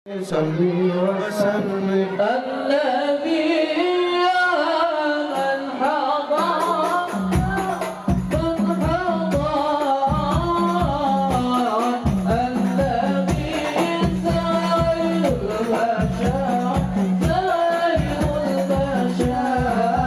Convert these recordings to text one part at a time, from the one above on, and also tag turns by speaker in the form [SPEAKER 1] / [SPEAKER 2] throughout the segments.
[SPEAKER 1] صل وسلم
[SPEAKER 2] النبي يا من حضر النبي سيد البشر فلنا له الشجاع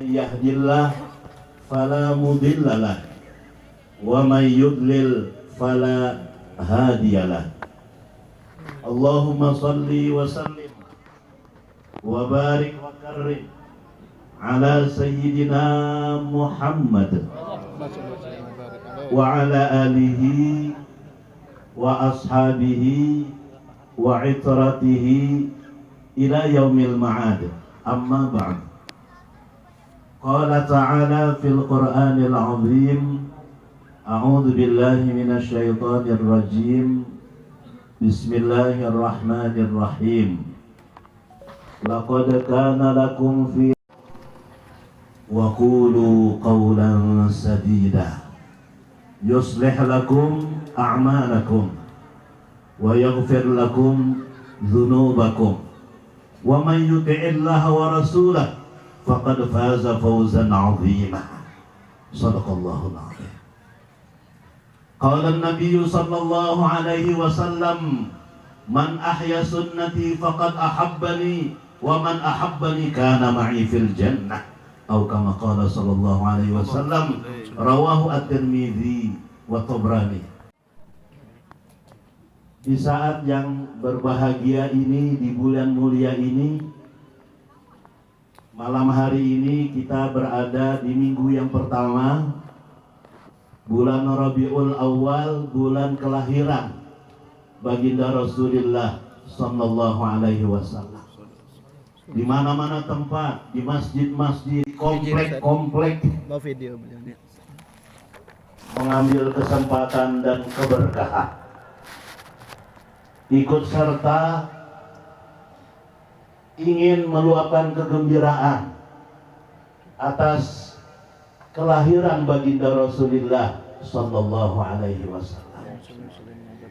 [SPEAKER 3] yahdillah fala mudhillalah wa may yudlil fala hadiyalah. Allahumma salli wa sallim wa barik wa karrim ala sayyidina Muhammad wa ala alihi wa ashabihi wa itratihi ila yaumil ma'ad. Amma ba'd. Qala ta'ala fil Qur'anil 'azim. A'udzu billahi minasy syaithanir rajim. Bismillahirrahmanirrahim. Laqad kana lakum fi wa qulu qawlan sadida yuslih lakum a'malakum wa yaghfir lakum dhunubakum wa man yuti'illaha wa rasulahu faqad faza fawzan 'azima. Shadaqallahul 'azim. Qala an-nabiy sallallahu alaihi wasallam, man ahya sunnati faqad ahabbani wa man ahabbani kana ma'i fil jannah. Atau kama qala sallallahu alaihi wasallam, rawahu at-Tirmidzi wa Tabrani. Di saat yang berbahagia ini, di bulan mulia ini, malam hari ini kita berada di minggu yang pertama bulan Rabiul Awal, bulan kelahiran baginda Rasulullah sallallahu alaihi wasallam. Di mana-mana tempat, di masjid-masjid, komplek-komplek, mengambil kesempatan dan keberkahan, ikut serta ingin meluapkan kegembiraan atas kelahiran baginda Rasulullah sallallahu alaihi wasallam.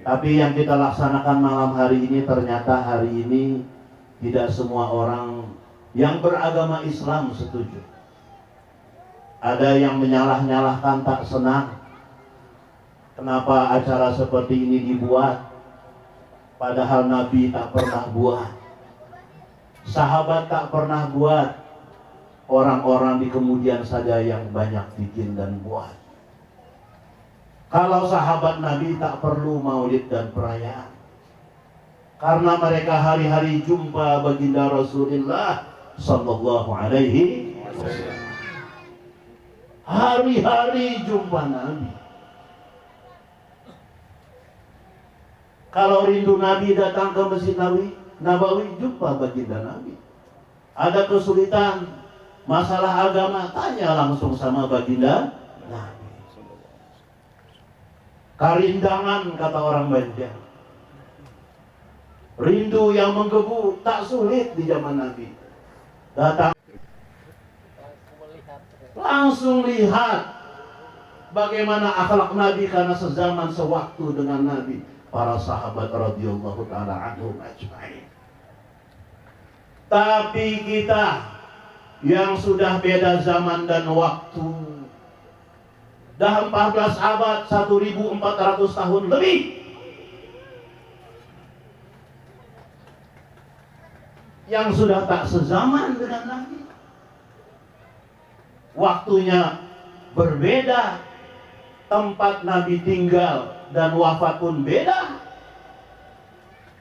[SPEAKER 3] Tapi yang kita laksanakan malam hari ini, ternyata hari ini tidak semua orang yang beragama Islam setuju. Ada yang menyalah-nyalahkan, tak senang kenapa acara seperti ini dibuat, padahal Nabi tak pernah buat, sahabat tak pernah buat, orang-orang di kemudian saja yang banyak bikin dan buat. Kalau sahabat Nabi tak perlu maulid dan perayaan, karena mereka hari-hari jumpa baginda Rasulullah sallallahu alaihi wasallam. Hari-hari jumpa Nabi. Kalau rindu Nabi, datang ke Masjid Nabawi, jumpa baginda Nabi. Ada kesulitan masalah agama, tanya langsung sama baginda Nabi. Karindangan, kata orang Banjar. Rindu yang menggebu tak sulit di zaman Nabi. Datang langsung lihat bagaimana akhlak Nabi, karena sezaman sewaktu dengan Nabi, para sahabat radhiyallahu taala anhum ajmain. Tapi kita yang sudah beda zaman dan waktu, dah 14 abad, 1400 tahun lebih, yang sudah tak sezaman dengan Nabi. Waktunya berbeda, tempat Nabi tinggal dan wafat pun beda.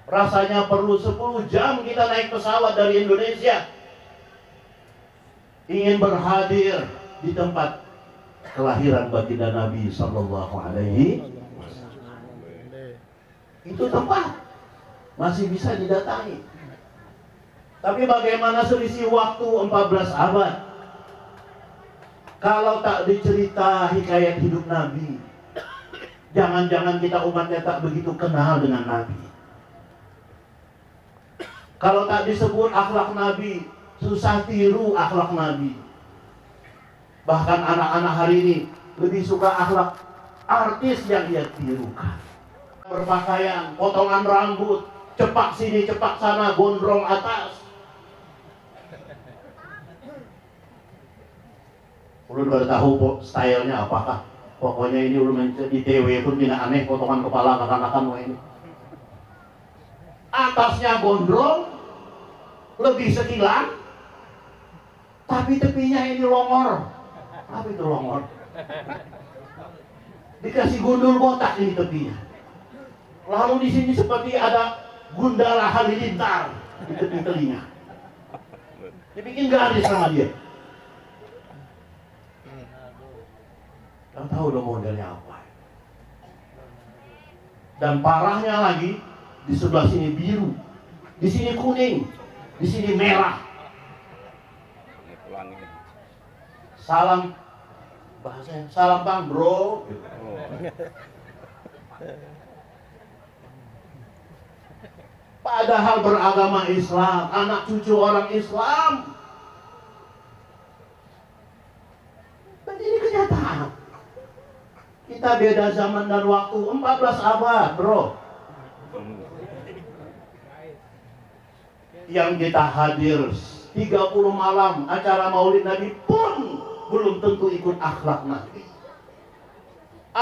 [SPEAKER 3] Rasanya perlu 10 jam kita naik pesawat dari Indonesia, ingin berhadir di tempat kelahiran baginda Nabi sallallahu alaihi wasallam. Itu tempat masih bisa didatangi. Tapi bagaimana selisih waktu 14 abad? Kalau tak dicerita hikayat hidup Nabi, jangan-jangan kita umatnya tak begitu kenal dengan Nabi. Kalau tak disebut akhlak Nabi, susah tiru akhlak Nabi. Bahkan anak-anak hari ini lebih suka akhlak artis yang ia tirukan. Berpakaian, potongan rambut, cepak sini, cepak sana, gondrong atas. Ulun baru tahu stylenya apakah. Pokoknya ini ulun di TV pun tidak aneh, potongan kepala kakan-kakan ini. Atasnya gondrong, lebih sekilan, tapi tepinya ini longor. Apa itu longor? Dikasih gundul botak ini tepinya. Lalu di sini seperti ada gundala halilintar di tepi telinga. Dibikin garis sama dia. Gak tahu dong modelnya apa. Dan parahnya lagi, di sebelah sini biru, di sini kuning, di sini merah. Salam, bahasanya salam bang bro. Padahal beragama Islam, anak cucu orang Islam. Dan ini kenyataan. Kita beda zaman dan waktu, 14 abad bro. Yang kita hadir 30 malam acara maulid Nabi pun belum tentu ikut akhlak Nabi.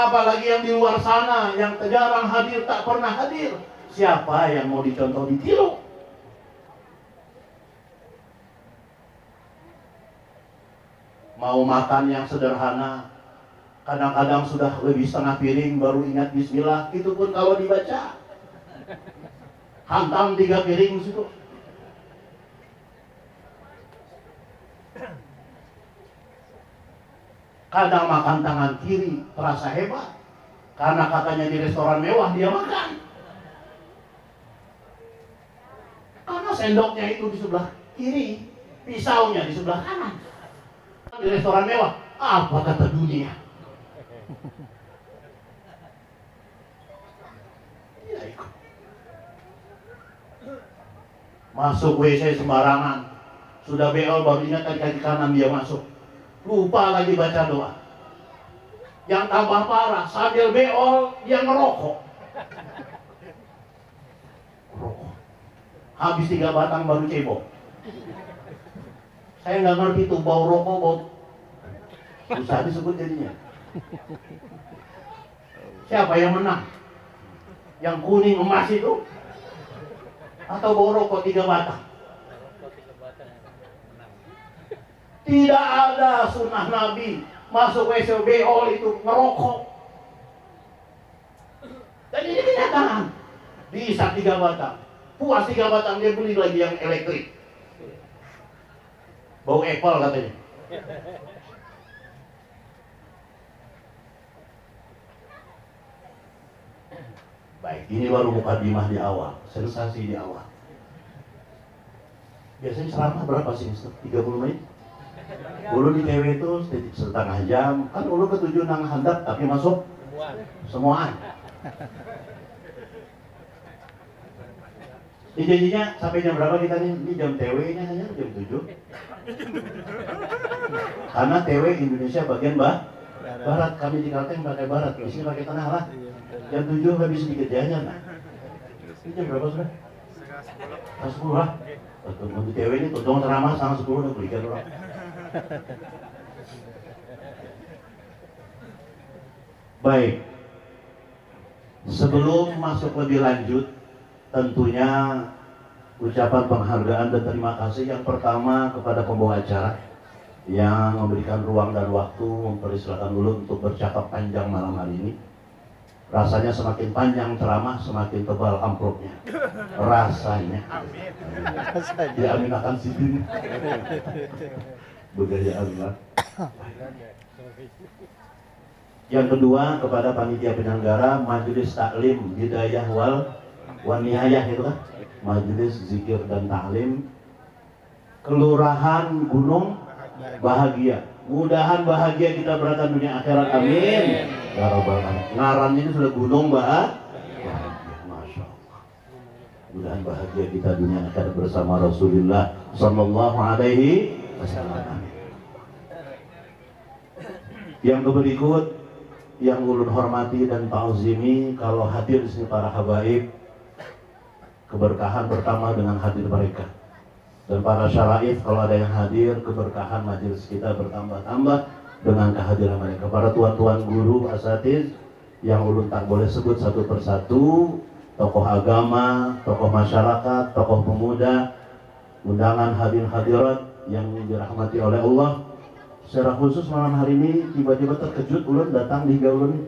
[SPEAKER 3] Apalagi yang di luar sana, yang jarang hadir, tak pernah hadir. Siapa yang mau dicontoh ditiru? Mau makan yang sederhana, kadang-kadang sudah lebih setengah piring baru ingat bismillah. Itu pun kalau dibaca hantam 3 piring situ. Kadang makan tangan kiri terasa hebat karena katanya di restoran mewah dia makan. Karena sendoknya itu di sebelah kiri, pisaunya di sebelah kanan. Di restoran mewah, apa kata dunia? Ya, ikut. Masuk WC sembarangan, sudah beol baru ingat kaki kanan dia masuk, lupa lagi baca doa. Yang tambah parah, sambil beol dia ngerokok. Habis 3 batang baru cebok. Saya nggak ngerti tuh bau rokok, bau susah disebut jadinya. Siapa yang menang? Yang kuning emas itu? Atau bau rokok 3 batang? Tidak ada sunnah Nabi masuk WC beol itu ngerokok. Dan ini kenyataan. Bisa 3 batang. Puas 3 batang dia beli lagi yang elektrik. Bau Apple katanya. Baik, ini baru mukadimah di awal, sensasi di awal. Biasanya ceramah berapa sih, Mister? 30 menit? Dulu di TW itu setengah jam. Kan dulu ketujuh nang handap tapi masuk semuaan. Ini janjinya sampai jam berapa kita nih? Ini jam TW-nya hanya jam 7. Karena TW Indonesia bagian barat, kami di Kalteng pakai barat, di sini pakai tengah lah. Jam 7 nggak bisa sedikit jajan lah. Ini jam berapa sudah? Jam 10 lah. Untuk TW ini tuntung ceramah sama 10 udah belikan orang. Baik. Sebelum masuk lebih lanjut, tentunya ucapan penghargaan dan terima kasih yang pertama kepada pembawa acara yang memberikan ruang dan waktu mempersilahkan ulun untuk bercakap panjang malam hari ini. Rasanya semakin panjang ceramah, semakin tebal amplopnya. Rasanya. Amin. Ya amin akan sidin. Budaya Allah. Yang kedua kepada panitia penyelenggara Majelis Taklim Hidayah wal Waniyah itu kan, Majelis Zikir dan Ta'lim Kelurahan Gunung Bahagia. Mudahan bahagia kita berada dunia akhirat, amin. Ya Rabbal Alamin. Ngaran ini sudah Gunung Bahagia, Masya Allah. Mudahan bahagia kita dunia akhirat bersama Rasulullah Sallallahu Alaihi Wasallam. Yang berikut yang ulun hormati dan ta'zimi, kalau hadir di sini para habaib, keberkahan pertama dengan hadir mereka. Dan para syaraif kalau ada yang hadir, keberkahan majelis kita bertambah-tambah dengan kehadiran mereka. Para tuan-tuan guru, asatiz yang ulun tak boleh sebut satu persatu, tokoh agama, tokoh masyarakat, tokoh pemuda, undangan hadirin-hadirat yang dirahmati oleh Allah. Secara khusus malam hari ini tiba-tiba terkejut ulun datang di gaulun.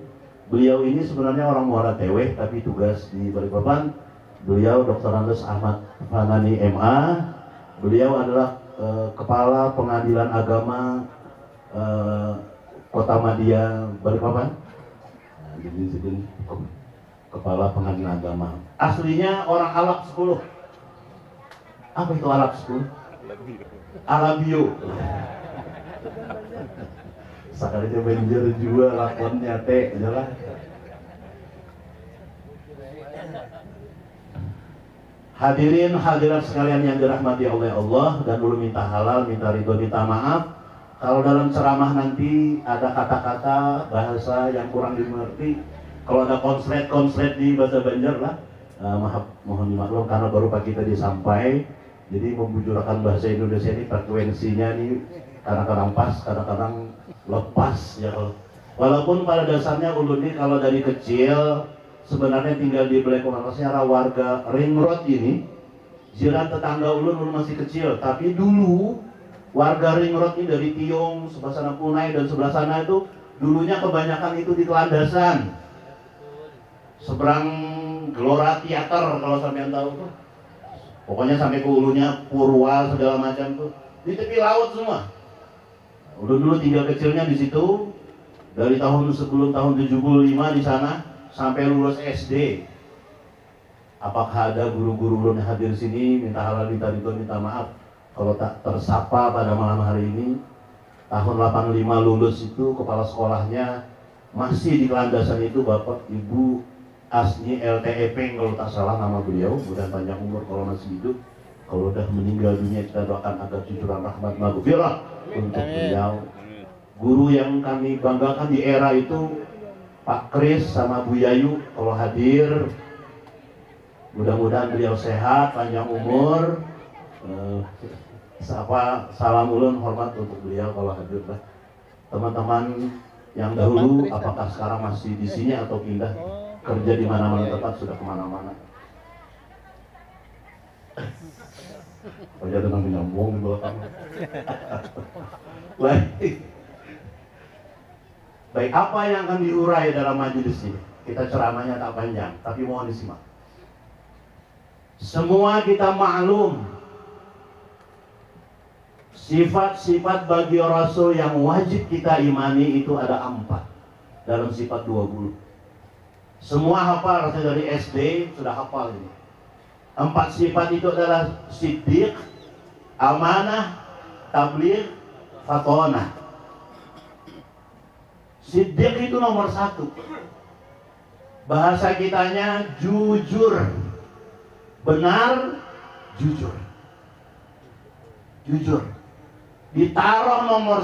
[SPEAKER 3] Beliau ini sebenarnya orang Muara Teweh tapi tugas di Balikpapan. Beliau Dr. Andes Ahmad Fanani MA. Beliau adalah Kepala Pengadilan Agama Kota Madia Balikpapan. Nah, jadi Kepala Pengadilan Agama. Aslinya orang Alak 10. Apa itu Alak 10? Alabio. Sekalinya banjir juga lakonnya teh adalah. Hadirin hadirat sekalian yang dirahmati oleh Allah, dan dulu minta halal, minta ridho, minta maaf kalau dalam ceramah nanti ada kata-kata bahasa yang kurang dimengerti. Kalau ada konslet di bahasa Banjar lah, mohon dimaklum karena baru pagi tadi sampai. Jadi membujurkan bahasa Indonesia ini frekuensinya nih kadang-kadang pas, kadang-kadang lepas ya. Walaupun pada dasarnya ulun ini kalau dari kecil sebenarnya tinggal di Blekong warga Ring Road ini, jiran tetangga ulun masih kecil, tapi dulu warga Ring Road ini dari Tiong, sebelah sana Punai dan sebelah sana itu dulunya kebanyakan itu di Kelandasan, seberang Gelora Theater kalau sampean tahu tuh. Pokoknya sampai ke hulunya Purwa segala macam tuh di tepi laut semua. Ulun dulu tinggal kecilnya di situ dari sebelum tahun 75 di sana sampai lulus SD. Apakah ada guru-guru ulun yang hadir sini? Minta halal, minta ridho, minta maaf kalau tak tersapa pada malam hari ini. Tahun 85 lulus itu kepala sekolahnya masih di Kelandasan itu Bapak Ibu Asni LTE Peng kalau tak salah nama beliau, mudah panjang umur kalau masih hidup. Kalau udah meninggal dunia kita doakan agar cucuran rahmat maghfirah untuk beliau. Guru yang kami banggakan di era itu Pak Kris sama Bu Yayu kalau hadir. Mudah-mudahan beliau sehat, panjang umur. Salam ulun hormat untuk beliau kalau hadir. Teman-teman yang dahulu apakah sekarang masih di sini atau pindah kerja di mana-mana tempat, sudah kemana-mana. Kerja dengan menyambung di belakang. Baik, apa yang akan diurai dalam majelis ini? Kita ceramahnya tak panjang, tapi mohon disimak. Semua kita maklum sifat-sifat bagi Rasul yang wajib kita imani itu ada 4 dalam sifat 20. Semua hafal, rasanya dari SD sudah hafal ini. 4 sifat itu adalah siddiq, amanah, tabligh, fatonah. Siddiq itu nomor 1. Bahasa kitanya jujur, benar, jujur. Jujur. Ditaruh nomor